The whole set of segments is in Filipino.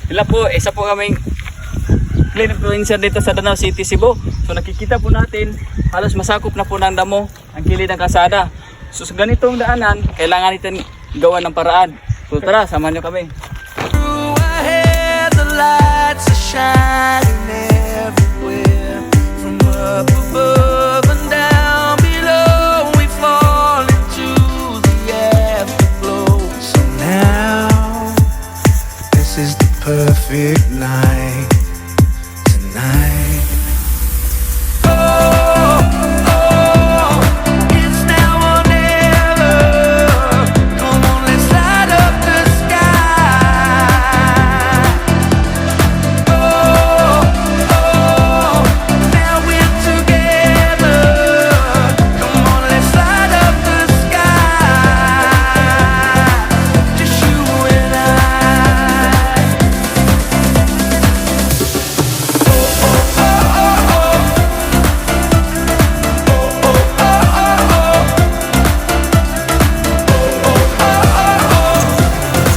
Sila po, isa po kaming clean influencer dito sa Danau City, Cebu. So nakikita po natin, halos masakop na po ng damo ang kilid ng kalsada. So sa ganitong daanan, kailangan natin gawa ng paraan. So tara, samahan nyo kami. Through our head, the lights are shining everywhere. From up above and down below, we fall into the afterglow. So now, this is the perfect night. Tonight. Oh, oh, it's now or never. Come on, let's light up the sky. Oh, oh, now we're together. Come on, let's light up the sky. Just you and I.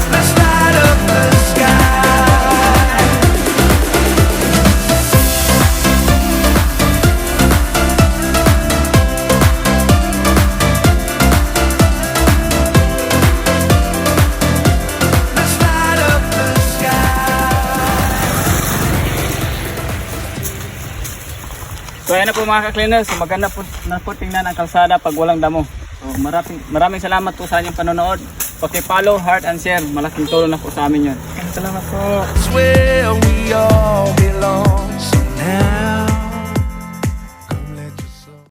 Let's light up the sky. Let's light up the sky. So ayan na po mga ka-cleaners, so maganda po, na po tingnan ang kalsada pag walang damo. So maraming salamat po sa inyong panonood. Paki-follow, heart and share. Malaking tulong na po sa amin yun. Salamat po. It's where we all belong. So now